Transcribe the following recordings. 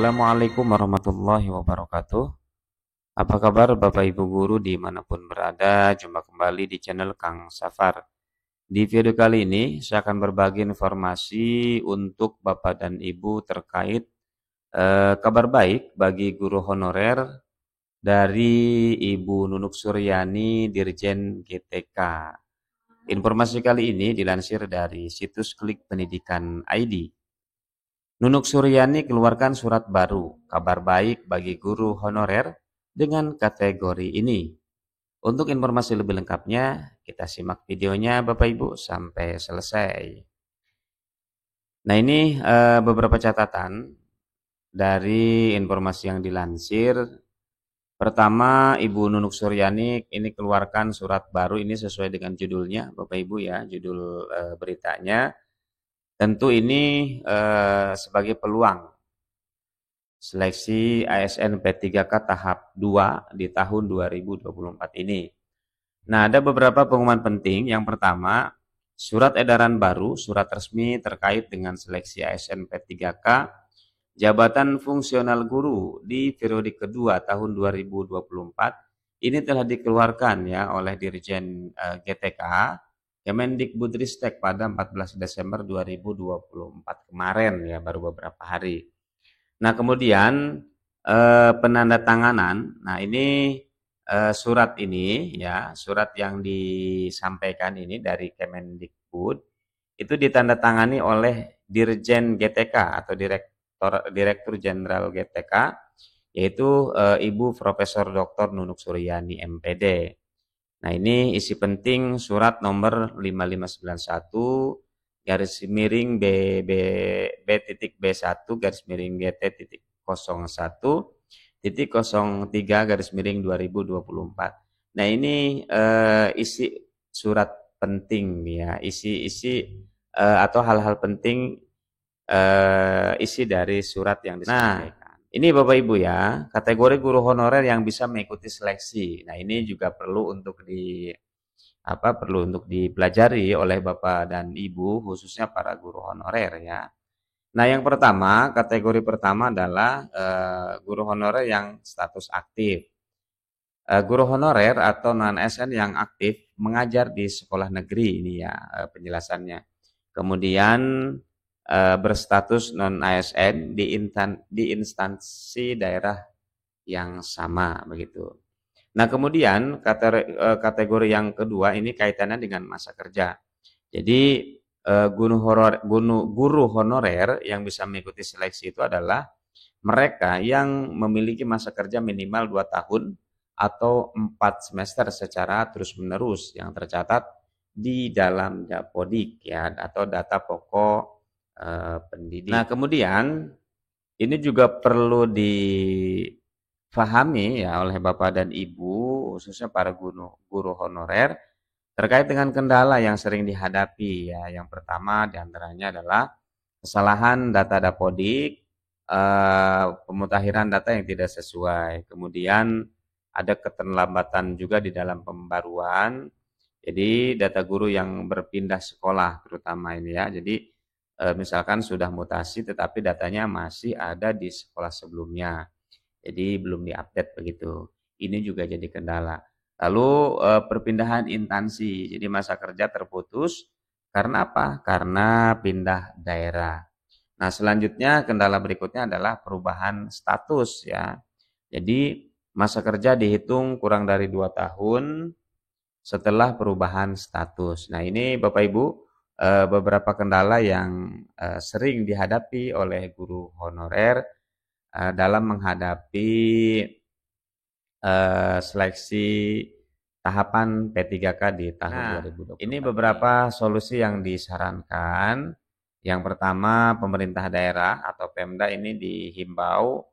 Assalamualaikum warahmatullahi wabarakatuh. Apa kabar Bapak Ibu Guru dimanapun berada? Jumpa kembali di channel Kang Safar. Di video kali ini saya akan berbagi informasi untuk Bapak dan Ibu terkait kabar baik bagi guru honorer dari Ibu Nunuk Suryani Dirjen GTK. Informasi kali ini dilansir dari situs Klik Pendidikan ID. Nunuk Suryani keluarkan surat baru, kabar baik bagi guru honorer dengan kategori ini. Untuk informasi lebih lengkapnya, kita simak videonya Bapak Ibu sampai selesai. Nah ini beberapa catatan dari informasi yang dilansir. Pertama, Ibu Nunuk Suryani ini keluarkan surat baru, ini sesuai dengan judulnya Bapak Ibu ya, judul beritanya. Tentu ini sebagai peluang seleksi ASN P3K tahap 2 di tahun 2024 ini. Nah, ada beberapa pengumuman penting. Yang pertama, surat edaran baru, surat resmi terkait dengan seleksi ASN P3K jabatan fungsional guru di periode kedua tahun 2024 ini telah dikeluarkan ya oleh Dirjen GTK Kemendikbudristek pada 14 Desember 2024 kemarin ya, baru beberapa hari. Nah, kemudian penandatanganan. Nah, ini surat ini ya, surat yang disampaikan ini dari Kemendikbud itu ditandatangani oleh Dirjen GTK atau Direktur Jenderal GTK, yaitu Ibu Profesor Dr. Nunuk Suryani MPD. Nah, ini isi penting surat nomor 5591 garis miring B.B.B.1 garis miring GT.01.03 garis miring 2024. Nah, ini isi surat penting ya, isi atau hal-hal penting isi dari surat yang disampaikan. Ini Bapak Ibu ya, kategori guru honorer yang bisa mengikuti seleksi. Nah, ini juga perlu untuk dipelajari oleh Bapak dan Ibu, khususnya para guru honorer ya. Nah, yang pertama, kategori pertama adalah guru honorer yang status aktif. Guru honorer atau non-ASN yang aktif mengajar di sekolah negeri ini ya penjelasannya. Kemudian berstatus non-ASN di instansi daerah yang sama begitu. Nah, kemudian kategori yang kedua ini kaitannya dengan masa kerja. Jadi guru honorer yang bisa mengikuti seleksi itu adalah mereka yang memiliki masa kerja minimal 2 tahun atau 4 semester secara terus-menerus yang tercatat di dalam Dapodik ya, atau data pokok pendidik. Nah, kemudian ini juga perlu difahami ya oleh Bapak dan Ibu, khususnya para guru honorer terkait dengan kendala yang sering dihadapi ya. Yang pertama diantaranya adalah kesalahan data Dapodik, pemutakhiran data yang tidak sesuai. Kemudian ada keterlambatan juga di dalam pembaruan. Jadi data guru yang berpindah sekolah terutama ini ya. Jadi misalkan sudah mutasi tetapi datanya masih ada di sekolah sebelumnya, jadi belum diupdate begitu. Ini juga jadi kendala. Lalu perpindahan instansi, jadi masa kerja terputus karena apa? Karena pindah daerah. Nah, selanjutnya kendala berikutnya adalah perubahan status ya. Jadi masa kerja dihitung kurang dari 2 tahun setelah perubahan status. Nah, ini Bapak Ibu beberapa kendala yang sering dihadapi oleh guru honorer dalam menghadapi seleksi tahapan P3K di tahun 2024. Ini beberapa solusi yang disarankan. Yang pertama, pemerintah daerah atau Pemda ini dihimbau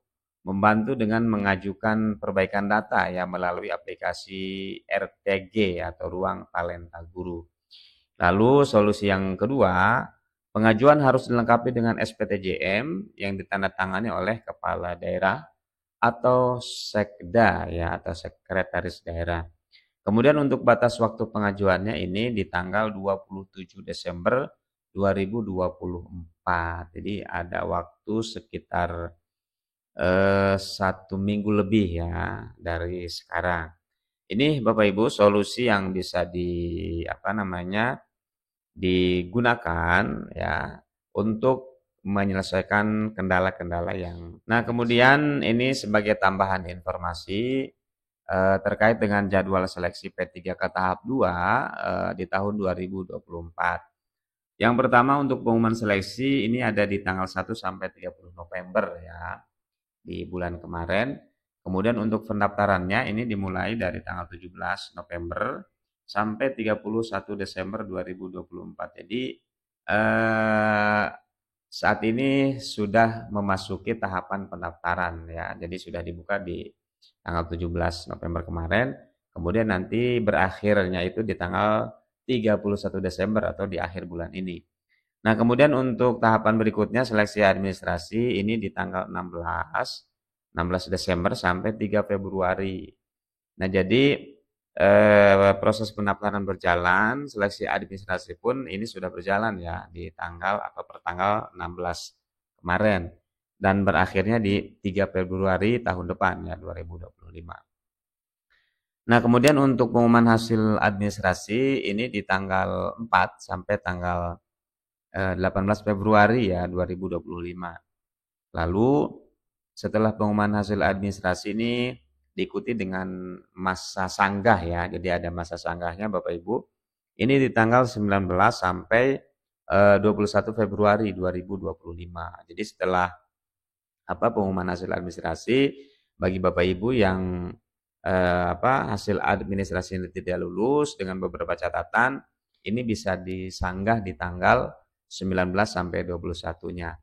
membantu dengan mengajukan perbaikan data ya melalui aplikasi RTG atau Ruang Talenta Guru. Lalu solusi yang kedua, pengajuan harus dilengkapi dengan SPTJM yang ditandatangani oleh kepala daerah atau sekda ya, atau sekretaris daerah. Kemudian untuk batas waktu pengajuannya ini di tanggal 27 Desember 2024. Jadi ada waktu sekitar 1 minggu lebih ya dari sekarang. Ini Bapak Ibu solusi yang bisa digunakan ya untuk menyelesaikan kendala-kendala yang. Nah, kemudian ini sebagai tambahan informasi terkait dengan jadwal seleksi P3K tahap 2 di tahun 2024. Yang pertama untuk pengumuman seleksi ini ada di tanggal 1 sampai 30 November ya, di bulan kemarin. Kemudian untuk pendaftarannya ini dimulai dari tanggal 17 November sampai 31 Desember 2024. Jadi saat ini sudah memasuki tahapan pendaftaran ya. Jadi sudah dibuka di tanggal 17 November kemarin. Kemudian nanti berakhirnya itu di tanggal 31 Desember atau di akhir bulan ini. Nah, kemudian untuk tahapan berikutnya seleksi administrasi ini di tanggal 16 Desember sampai 3 Februari. Nah, jadi proses pendaftaran berjalan, seleksi administrasi pun ini sudah berjalan ya di tanggal atau per tanggal 16 kemarin dan berakhirnya di 3 Februari tahun depan ya 2025. Nah, kemudian untuk pengumuman hasil administrasi ini di tanggal 4 sampai tanggal 18 Februari ya 2025. Lalu setelah pengumuman hasil administrasi ini diikuti dengan masa sanggah ya. Jadi ada masa sanggahnya Bapak Ibu. Ini di tanggal 19 sampai 21 Februari 2025. Jadi setelah pengumuman hasil administrasi bagi Bapak Ibu yang hasil administrasi ini tidak lulus dengan beberapa catatan, ini bisa disanggah di tanggal 19 sampai 21-nya.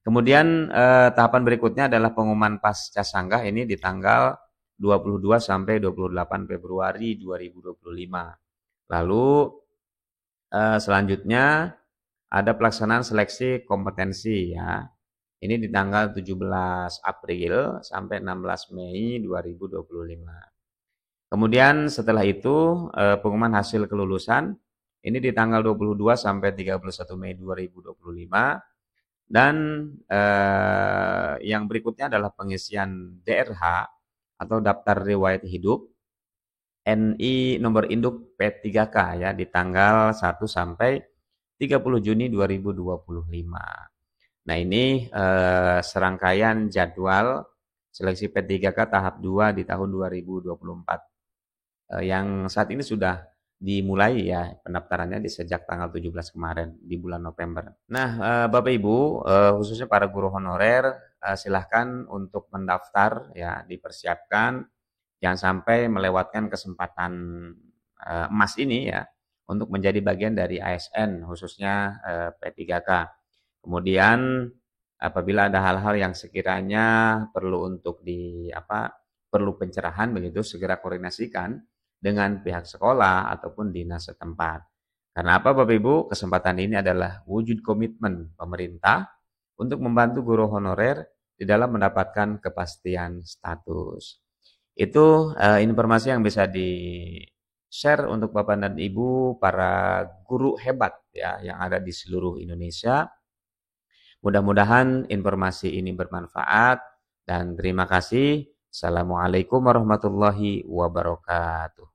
Kemudian tahapan berikutnya adalah pengumuman pasca sanggah ini di tanggal 22 sampai 28 Februari 2025. Lalu selanjutnya ada pelaksanaan seleksi kompetensi ya. Ini di tanggal 17 April sampai 16 Mei 2025. Kemudian setelah itu pengumuman hasil kelulusan ini di tanggal 22 sampai 31 Mei 2025. Dan yang berikutnya adalah pengisian DRH atau daftar riwayat hidup NI nomor induk P3K ya di tanggal 1 sampai 30 Juni 2025. Nah, ini serangkaian jadwal seleksi P3K tahap 2 di tahun 2024 yang saat ini sudah dimulai ya pendaftarannya di sejak tanggal 17 kemarin di bulan November. Nah, Bapak Ibu, khususnya para guru honorer, silahkan untuk mendaftar ya, dipersiapkan jangan sampai melewatkan kesempatan emas ini ya untuk menjadi bagian dari ASN khususnya P3K. Kemudian apabila ada hal-hal yang sekiranya perlu perlu pencerahan begitu segera koordinasikan dengan pihak sekolah ataupun dinas setempat. Karena apa Bapak Ibu? Kesempatan ini adalah wujud komitmen pemerintah untuk membantu guru honorer di dalam mendapatkan kepastian status. Itu informasi yang bisa di-share untuk Bapak dan Ibu para guru hebat ya yang ada di seluruh Indonesia. Mudah-mudahan informasi ini bermanfaat dan terima kasih. Assalamualaikum warahmatullahi wabarakatuh.